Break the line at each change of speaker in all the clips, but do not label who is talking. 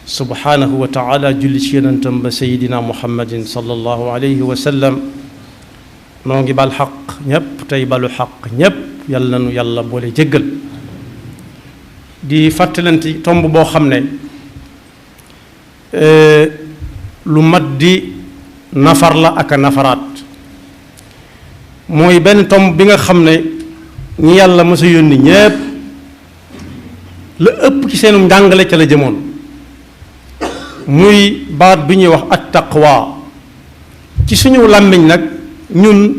subhanahu wa taala julli ci yonentam ba sayidina muhammadin sallallahu alayhi wa sallam noo ngi bal xaq ñépp tey balu xaq ñépp yàlla nanu yàlla boole jéggal di fàttalanti tomb boo xam ne lu mat di nafar la ak a nafaraat mooy benn tomb bi nga xam ne ñi yàlla mës a yónni ñépp la ëpp ci seenu njàngale ca la jëmoon muy baat bi ñuy wax at taqwa ci suñu làmmiñ nag ñun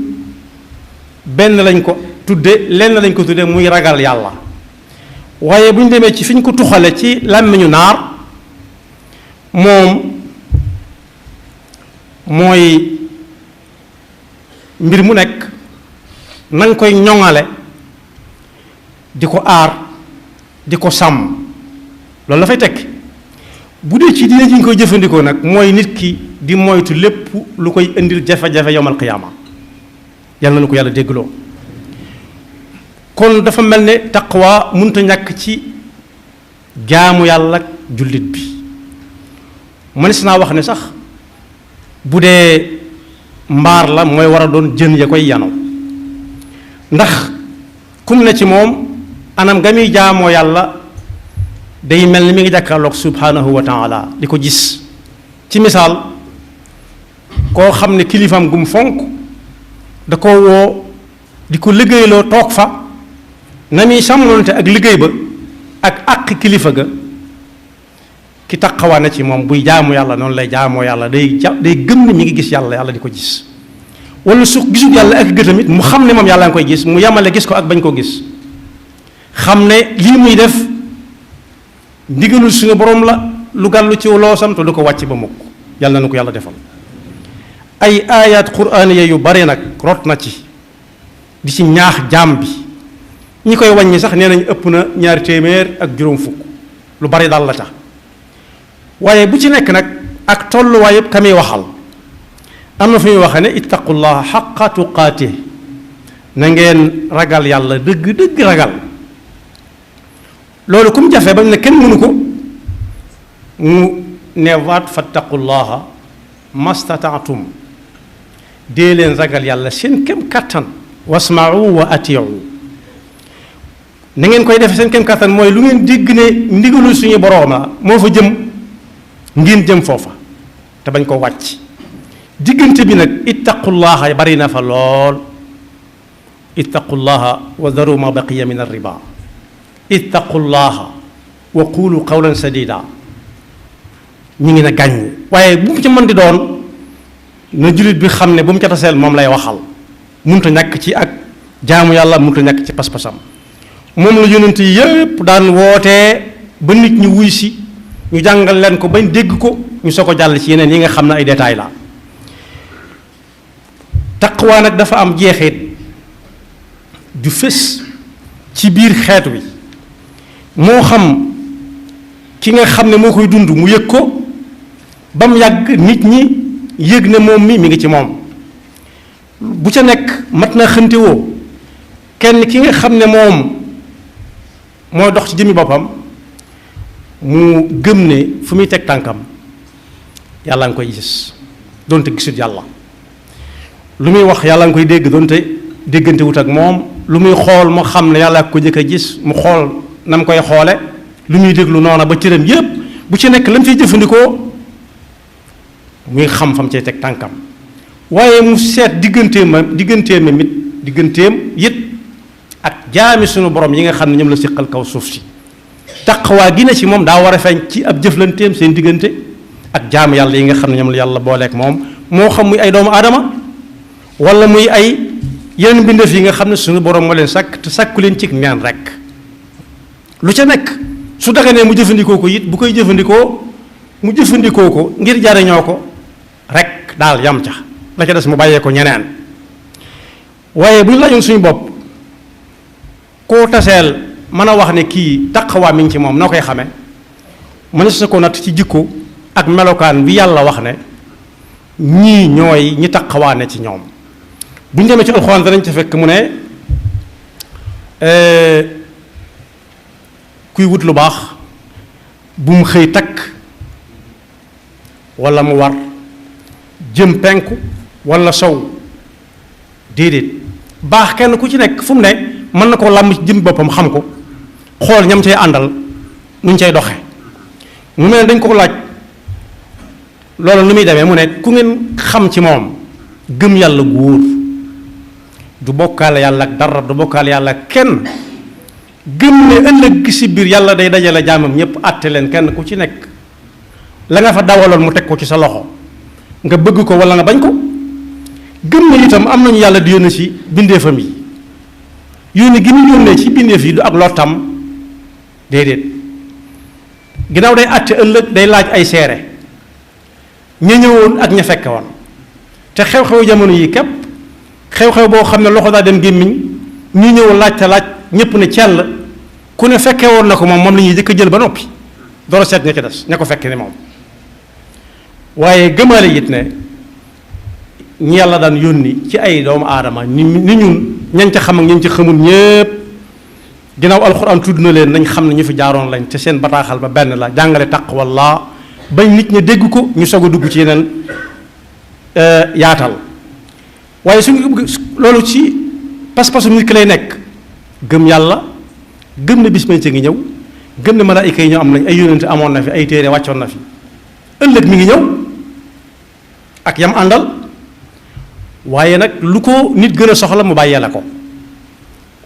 benn lañ ko tudde lenn lañ ko tudde muy ragal yàlla waaye bu ñu demee ci fi ñu ko tuxale ci làmmiñu naar moom mooy mbir mu nekk na nga koy ñoŋale di ko aar di ko sàmm loolu dafay tekki bu dee ci diine ji ñu koy jëfandikoo nag mooy nit ki di moytu lépp lu koy indil jafe-jafe yowmal qiyaama yàlla na ko yàlla déggloo kon dafa mel ne taqwa mënta ñàkk ci jaamu yàlla jullit bi mënees naa wax ne sax bu dee mbaar la mooy war a doon jën ya koy yanu ndax kum ne ci moom anam ga muy jaamoo yàlla day mel ni mi ngi jàkkaarloog subhanahu wa taala di ko gis ci misaal koo xam ne kilifaam gum fonk da ko woo di ko liggéeyloo toog fa na muy sàmmoonte ak liggéey ba ak àq kilifa ga ki taqawaa na ci moom buy jaamu yàlla noonu lay jaamoo yàlla day gëm ne mi ngi gis yàlla yàlla di ko gis wala su gisul yàlla ak gëtamit mu xam ne moom yàlla nga koy gis mu yemale gis ko ak bañ koo gis xam ne lii muy def ndigalul suñu borom la lu gàllu ci loosam te du ko wàcc ba mukk yàlla na ko yàlla defal ay ayat quraaniya yu bare nag rot na ci di ci ñaax jaam bi ñi koy wàññi sax nee nañ ëpp na 2 téeméer ak juróom fukk lu bari daal la tax waaye bu ci nekk nag ak tolluwaay yëpp ka muy waxal am na fu muy waxee ne ittaqullaha xaqa tuqaatih na ngeen ragal yàlla dëgg ragal loolu kum jafe ba mu ne kenn mënu ko mu neewaat fattaqullaha mastataatum dee leen ragal yàlla seen kem kattan wasma'u wa ati'u na ngeen koy defe seen kem kattan mooy lu ngeen dégg ne ndigalul suñu boroom la moo fa jëm ngeen jëm foofa te bañ ko wàcc diggante bi nag ittaqullaha bari na fa lool ittaqullaha wa daru ma baqiya min ar-riba ittaqullaha wa qulu qawlan sadida ñu ngi na gàññ waaye bu mu ci mën di doon na jullit bi xam ne bu mu ca taseel moom lay waxal munta ñàkk ci ak jaamu yàlla munta ñàkk ci pas-pasam moom la yonent yi yépp daan wootee ba nit ñi wuy si ñu jàngal leen ko bañ dégg ko ñu soo ko jàll ci yeneen yi nga xam ne ay détails la taqwa nag dafa am jeexit ju fës ci biir xeet wi moo xam ki nga xam ne moo koy dund mu yëg ko ba mu yàgg nit ñi yëg ne moom mi ngi ci moom bu ca nekk mat na xëntewoo kenn ki nga xam ne moom mooy dox ci jëmmi boppam mu gëm ne fu muy teg tànkam yàlla nga koy gis doonte gisut yàlla lu muy wax yàlla nga koy dégg doonte déggante wut ak moom lu muy xool mu xam ne yàlla ko jëkk a gis mu xool na mu koy xoole lu muy déglu noona ba cëram yépp bu ci nekk la mu ciy jëfandikoo muy xam fam cay teg tànkam waaye mu seet digganteem it ak jaami sunu borom yi nga xam ne ñoom la siqal kaw suuf si taqwa gi na ci moom daa war a feeñ ci ab jëflanteem seen diggante ak jaami yàlla yi nga xam ne ñoom la yàlla booleeg moom moo xam muy ay doomu aadama wala muy ay yeneen mbindeef yi nga xam ne sunu borom moo leen sàkk te sàkku leen cig neen rek lu ca nekk su daganee mu jëfandikoo ko it bu koy jëfandikoo mu jëfandikoo ko ngir jariñoo ko rek daal yam ca la ca des mu bàyyee ko ñeneen waaye bu ñu lajoon suñu bopp koo taseel mën a wax ne kii taqwa mi ngi ci moom noo koy xamee mënees na ko natt ci jikko ak melokaan bi yàlla wax ne ñii ñooy ñi taqwa ne ci ñoom bu ñu demee ci alxuraan danañ ca fekk mu ne kuy wut lu baax bu mu xëy takk wala mu war jëm penku wala sow déedéet baax kenn ku ci nekk fu mu ne mën na koo làmb ci jëm boppam xam ko xool ñam cay àndal nuñ cay doxe mu mel ne dañ ko laaj loolu nu muy demee mu ne ku ngeen xam ci moom gëm yàlla gu wóor du bokkaale yàlla ak dara du bokkaale yàlla ak kenn gëm ne ëllëg gi si biir yàlla day dajale jaamam ñëpp àtte leen kenn ku ci nekk la nga fa dawaloon mu teg ko ci sa loxo nga bëgg ko wala nga bañ ko gëm ne itam am nañu yàlla di yónni ci bindeefam yi yónni gi mu yónnee ci bindeef yi du ak lottam déedéet ginnaaw day àtte ëllëg day laaj ay seere ña ñëwoon ak ña fekke woon te xew-xew jamono yi képp xew-xew boo xam ne loxo daa dem gémmiñ ñu ñëw laaj te laaj ñëpp ne cell ku ne fekke woon na ko moom la ñuy jëkk a jël ba noppi door a seet ña ci des ña ko fekke ne moom waaye gëmaale it ne ñi yàlla daan yónni ci ay doomu aadama ni ñun ñañ ca xam ak ñañ ca xamul ñépp ginnaaw alxuraan tudd na leen nañ xam ne ñu fi jaaroon lañ te seen bataaxal ba benn la jàngale taqwallah bañ nit ñi dégg ko ñu soog a dugg ci yeneen yaatal waaye suñu loolu ci pas-pasu nit ki lay nekk gëm yàlla gëm ne bis bañ ca ngi ñëw gëm ne malaayika yi ñoo am nañ ay yónente amoon na fi ay téere wàccoon na fi ëllëg mi ngi ñëw ak yam àndal waaye nag lu ko nit gën a soxla mu bàyyee la ko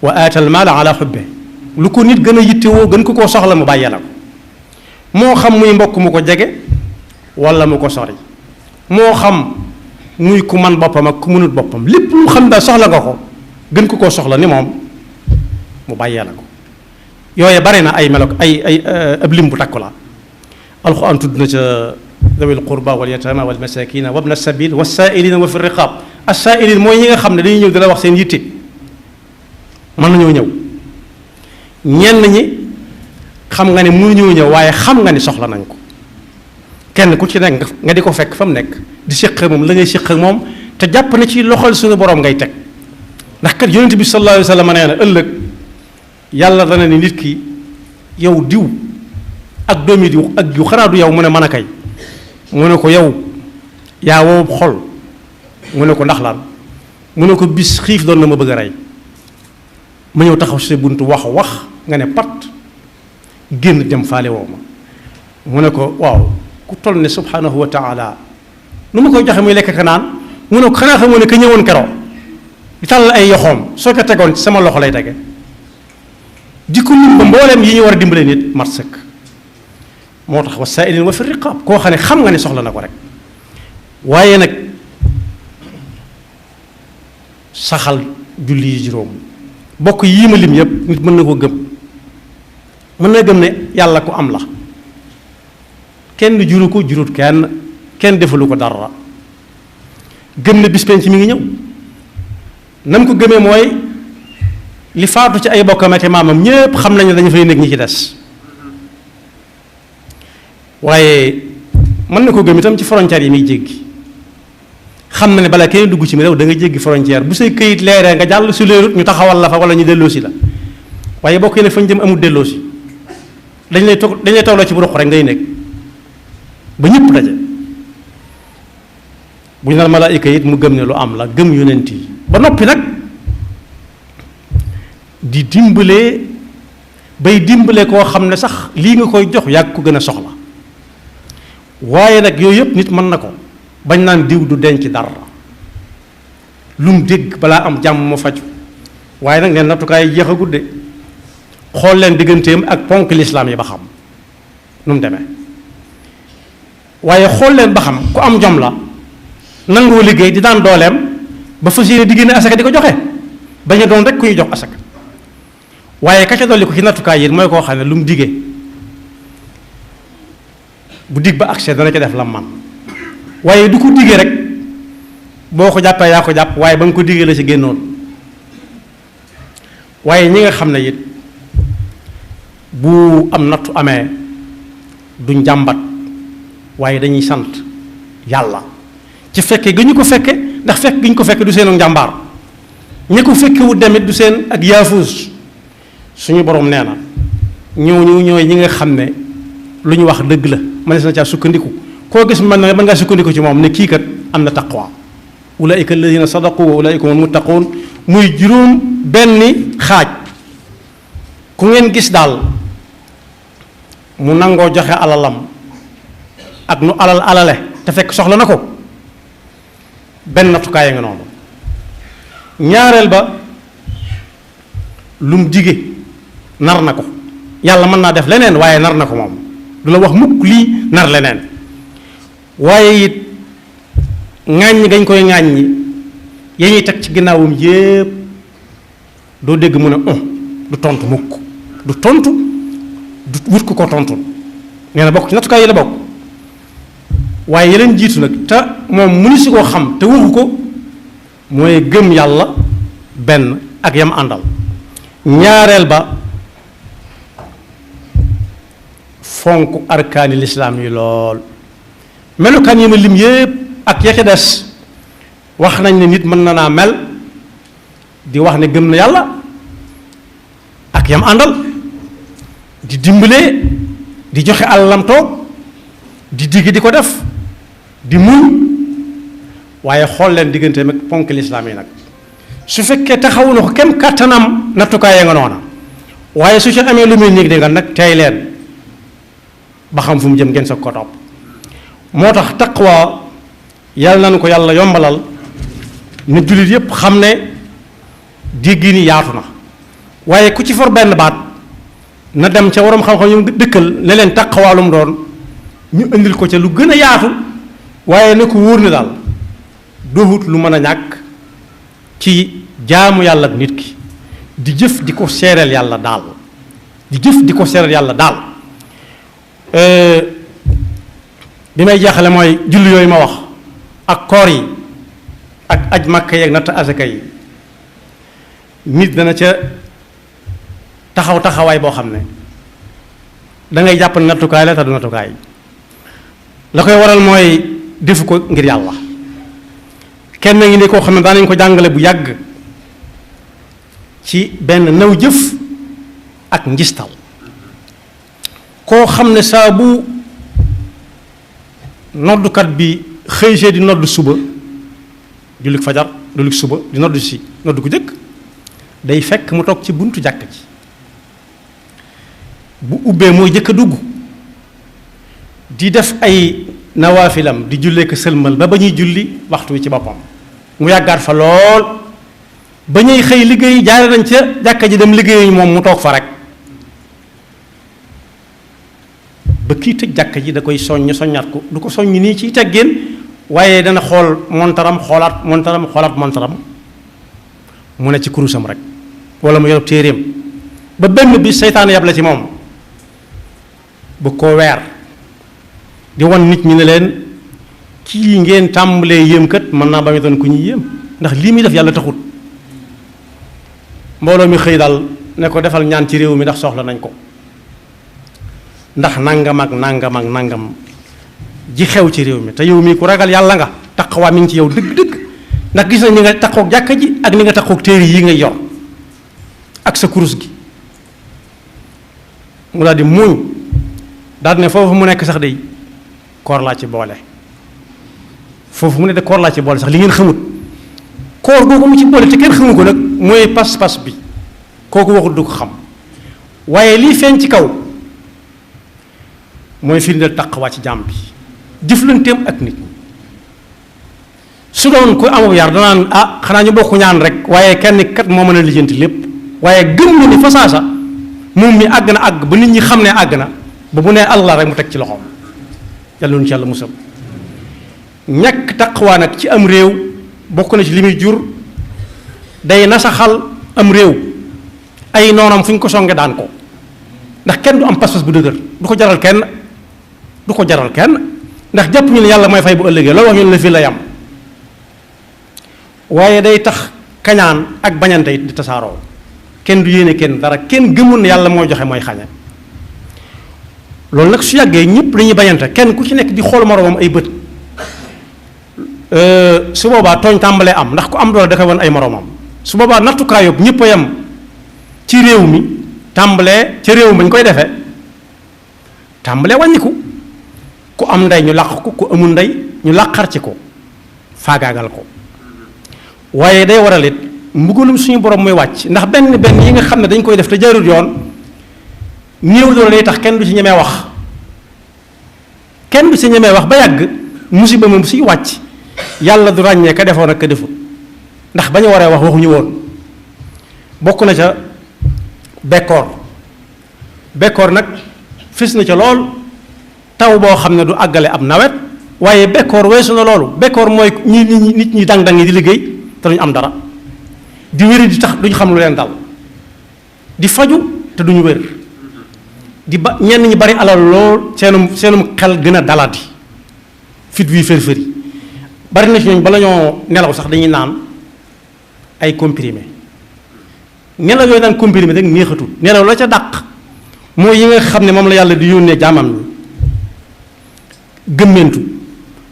wa aatal maala ala xubbe lu ko nit gën a yittewoo gën ko koo soxla mu bàyyee la ko moo xam muy mbokk mu ko jege wala mu ko sori moo xam muy ku man boppam ak ku mënut boppam lépp lu xam daal soxla nga ko gën ko koo soxla ni moom mu bàyyee la ko yooye bari na ay melo ay ab lim bu takku la alxuraan tudd na ca dawil qurba wal yatama wal masakina wabna sabil wasaa'ilina wa fi riqab as-saa'ilin mooy ñi nga xam ne dañuy ñëw di la wax seen yitte mën nañoo ñëw ñenn ñi xam nga ne mënuñoo ñëw waaye xam nga ni soxla nañ ko kenn ku ci nekk nga di ko fekk fa mu nekk di séq moom la ngay séq ak moom te jàpp na ci loxol suñu borom ngay teg ndax kat yonent bi sallallahu alayhi wa sallam nee na ëllëg yàlla dana ni nit ki yow diw ak doomi diw ak diw xanaa du yow mu ne mën a kay mu ne ko yow yaa wow xol mu ne ko ndax lan mu ne ko bis xiif doon na ma bëgg a rey ma ñëw taxaw si buntu wax nga ne pat génn dem faale woo ma mu ne ko waaw ku toll ne subhanahu wa taala nu ma koy joxe muy lekk ka naan mu ne ko xanaa xamoo ne ka ñëwoon keroo di tàllal ay yoxoom soo ko tegoon ci sama loxo lay tege di ko lim ba mbooleem yi ñu war a dimbale nit mat sëkk moo tax wasaa'ilin wa fi riqaab koo xam ne xam nga ne soxla na ko rek waaye nag saxal julli yi juróom bokk yii ma lim yépp nit mën na ko gëm mën na gëm ne yàlla ku am la kenn juru ko jurut kenn defalu ko dara gëm ne bis penc mi ngi ñëw nam ko gëmee mooy li faatu ci ay bokkam ak maamam ñépp xam nañu dañu fay nekk ñi ci des waaye mën na ko gëm itam ci frontière yi muy jéggi xam na ne bala kenn dugg ci mi réew da nga jéggi frontière bu say këyit leeree nga jàll su leerut ñu taxawal la fa wala ñu delloosi la waaye bokk yi ne fañ jëm amul delloosi dañ lay tawloo ci bu ruq rek ngay nekk ba ñëpp daje bu ñu naan malaayika it mu gëm ne lu am la gëm yonent yi ba noppi nag di dimbale koo xam ne sax lii nga koy jox yàgg ko gën a soxla waaye nag yooyu yëpp nit mën na ko bañ naan diw du denc dara lu mu dégg balaa am jàmm mu faju waaye nag neen nattukaay yi jeex a gudde xool leen digganteem ak ponk lislaam yi ba xam nu mu demee waaye xool leen ba xam ku am jom la nangoo liggéey di daan dooleem ba fas yéene di génne asaka di ko joxe bañ a doon rek ku ñu jox asaka waaye ka ca dolli ko ci nattukaay yi mooy koo xam ne lu mu digee bu dig ba accès dana ca def la man waaye du ko digee rek boo ko jàppee yaa ko jàpp waaye ba nga ko digee la ci génnoon waaye ñi nga xam ne it bu am nattu amee duñ jàmbat waaye dañuy sant yàlla ci fekke gi ñu ko fekke ndax fekk gi ñu ko fekke du seenu njàmbaar ñi ko fekkewu demit du seen ak yaafuus suñu borom nee na ñooñu ñooy ñi nga xam ne lu ñu wax dëgg la mënees na caa sukkandiku koo gis mën ngaa sukkandiku ci moom ne kii kat am na taqwa ulaika alladina sadaqu wa ulaika humul muttaqun muy juróom benni xaaj. ku ngeen gis daal mu nangoo joxe alalam ak nu alale te fekk soxla na ko benn nattukaay nga noonu. ñaareel ba lum dige nar na ko yàlla mën naa def leneen waaye nar na ko moom du la wax mukk lii nar leneen. waaye it ŋàññi gañ koy ŋàññi ya ñuy teg ci ginnaawam yépp doo dégg mu ne du tontu mukk du tontu du wut ko tontu nee na bokk ci nattukaay yi la bokk. waaye yeneen jiitu nag te moom mënu si koo xam te waxu ko mooy gëm yàlla benn ak yam àndal. ñaareel ba fonk arkaani lislaam yi lool. melukaan yi ma lim yépp ak ya ca des wax nañ ne nit mën na naa mel di wax ne gëm na yàlla ak yam àndal di dimbalee di joxe alalam toog di digg di ko def di muñ waaye xool leen digganteem ak ponk lislaam yi nag su fekkee taxawu na ko kem kàttanam nattukaay ya nga noona waaye su ci amee lu muy néeg de nga nag tey leen ba xam fu mu jëm ngeen sa ko topp. moo tax taqwa yàlla nañu ko yàlla yombalal na jullit yépp xam ne dégg ni yaatu na waaye ku ci for benn baat na dem ca waroom xam-xam yu dëkkal ne leen taqwa lu mu doon ñu indil ko ca lu gën a yaatu waaye na ko wóor ne daal doxut lu mën a ñàkk ci jaamu yàlla ak nit ki di jëf di ko seereel yàlla daal di jëf di ko seereel yàlla daal. bi may jeexale mooy julli yooyu ma wax ak koor yi ak aj makka yi ak natt asaka yi nit dana ca taxawaay boo xam ne dangay jàpp ne nattukaay la te du nattukaay la koy waral mooy defu ko ngir yàlla. kenn ngi ni koo xam ne daanañ ko jàngale bu yàgg ci benn naw jëf ak njistal koo xam ne saa bu noddukat bi xëy see di nodd suba jullit fajar jullit suba di nodd si nodd ko jëkk day fekk mu toog ci buntu jàkk ji bu ubbee mooy jëkk a dugg di def ay nawaafilam di jullee ko sëlmal ba ñuy julli waxtu wi ci boppam mu yàggaat fa lool ba ñuy xëy liggéey jaare nañ ca jàkka ji dem liggéey moom mu toog fa rek ba kii tëj jàkka ji da koy soññaat ko du ko soññ nii ci teggeen waaye dana xool montaram xoolaat montaram mu ne ci kurusam rek wala mu yor téeréem ba benn bi seytaane yab la ci moom bu ko weer di wan nit ñi ne leen kii ngeen tàmbalee yéem kat mën naa ba mu doon ku ñuy yéem ndax lii muy def yàlla taxut mbooloo mi xëy daal ne ko defal ñaan ci réew mi ndax soxla nañ ko ndax nangam ak nangam ji xew ci réew mi te yow mii ku ragal yàlla nga taqwa mi ngi ci yow dëgg-dëgg ndax gis nañ ni nga taqoog jàkka ji ak ni nga taqoog téere yi ngay yor ak sa kurus gi mu daal di muuñ daal ne foofu mu nekk sax day koor laa ci boole foofu mu ne de koor laa ci boole sax li ngeen xamut koor googu mu ci boole te kenn xamu ko nag mooy pas-pas bi kooku waxut du ko xam waaye lii feeñ ci kaw mooy firndeel taqwa ci jàmm bi jëflanteem ak nit ñi su doon ko amul yar danaan xanaa ñu bokk ñaan rek waaye kenn kat moo mën a lijjanti lépp waaye gëm na ni fasaasa moom mi àgg na àgg ba nit ñi xam ne àgg na ba bu nee Allah rek mu teg ci loxoom yàlla nu ci yàlla musal ñàkk taqwa nag ci am réew bokk na ci li muy jur day nasaxal am réew ay noonam fu ñu ko songe daan ko ndax kenn du am pas-pas bu dëgër du ko jaral kenn ndax jàpp ñu ne yàlla mooy fay bu ëllëgee loolu wax ñu ne la fii la yam waaye day tax kañaan ak bañante it di tasaaroo kenn du yéene kenn dara kenn gëmul ne yàlla mooy joxe mooy xañe loolu nag su yàggee ñëpp dañuy bañante kenn ku ci nekk di xool moroomam ay bët su boobaa tooñ tàmbalee am ndax ku am doole da koy wan ay moroomam su boobaa nattukaay yóbbu ñëpp a yam ci réew mi tàmbalee ca réew mi ñu koy defee tàmbalee wàññiku ku am ndey ñu làq ko ku amul ndey ñu làqar ci ko faagaagal ko waaye day waral it mbugalum suñu borom muy wàcc ndax benn yi nga xam ne dañ koy def te jaarul yoon néew doole lay tax kenn du ci ñemee wax ba yàgg musiba moom suy wàcc yàlla du ràññee ka defoon ak ka defut ndax ba ñu waree wax waxuñu woon bokk na ca bekkoor nag fis na ca lool taw boo xam ne du àggale ab nawet waaye bekkoor weesu na loolu bekkoor mooy nit ñi dang-dang yi di liggéey te duñu am dara di wéri di tax duñu xam lu leen dal di faju te duñu wér di ba ñenn ñi bari alal lool seenum xel gën a dalati fit wi fër-fëri bari na ci ñooñ bala ñoo nelaw sax dañuy naan ay comprimé nelaw yooyu naan comprimé rek neexatul nelaw la ca dàq mooy yi nga xam ne moom la yàlla di yónnee jaamam ñi gëmmentu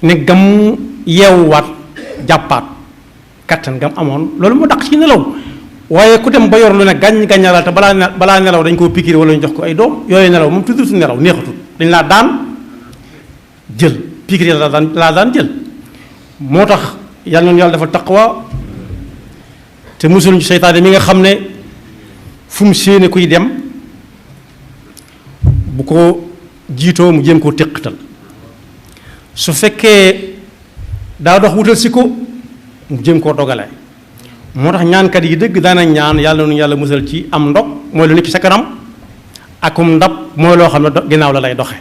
ne gam yeewuwaat jàppaat kattan gam amoon loolu moo dàq ci nelaw waaye ku dem ba yor lu ne gàññaral te balaa nelaw dañ koo pikiir wala ñu jox ko ay doom yooyu nelaw moom tudd nelaw neexatul dañ laa daan jël pikiir laa daan jël moo tax yàlla noonu yàlla dafa taqwa te musul ñu seytaane mi nga xam ne fu mu séene kuy dem bu ko jiitoo mu jéem koo téqatal su fekkee daa dox wutal si ko mu jéem koo dogale moo tax ñaankat yi dëgg daana ñaan yàlla nu yàlla musal ci am ndog mooy lu nekk sa kanam akum ndab mooy loo xam ne ginnaaw la lay doxe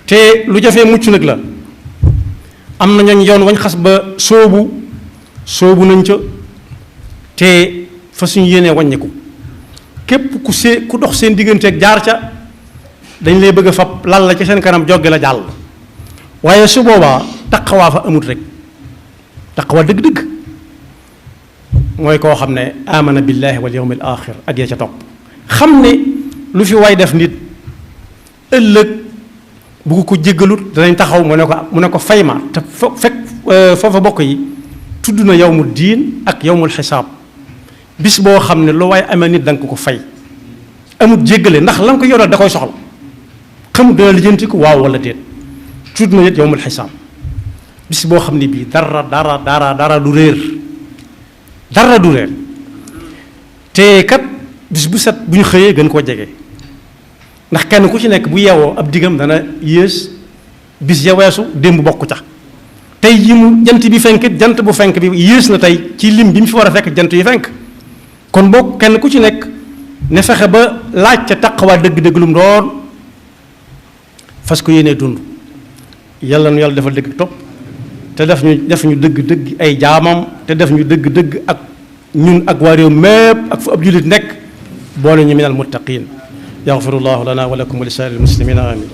te lu jafee mucc nag la am na ñooñ yoon wañ xas ba soobu nañ ca te fa suñu yéenee wàññiku képp ku dox seen digganteeg jaar ca dañ lay bëgg a fab lal la ci seen kanam jogge la jàll waaye su boobaa taqawaa fa amut rek taqawaa dëgg-dëgg mooy koo xam ne amana billahi wal yawmil axir ak ya ca topp xam ne lu fi waay def nit ëllëg bu ko jéggalut danañ taxaw mu ne ko fay ma te fekk foofa bokk yi tudd na yawmu diin ak yawmul xisaab bis boo xam ne lu waaye amee nit da nga ko fay amut jéggale ndax la nga ko yoral da koy soxla xamut dana lijjanti ko waaw wala déet tudd na it yawmul xisaab bis boo xam ne bii dara du réer te kat bis bu set bu ñu xëyee gën koo jege ndax kenn ku ci nekk bu yeewoo ab diggam dana yées bis ya weesu démb bokk ca tey jii mu jant bi fenk jant bu fenk bi yées na tey ci lim bi mu fi war a fekk jant yi fenk kon boo kenn ku ci nekk ne fexe ba laaj ca taqwa dëgg-dëgg lu mu doon fas ko yéenee dund yàlla nu yàlla defal dëgg topp te def ñu dëgg-dëgg ay jaamam te def ñu dëgg-dëgg ak ñun ak waa réew mépp ak fu ab jullit nekk boole ñu minal muttaqin yaxfirullahu lana wa lakum wa li saa'iril muslimina amin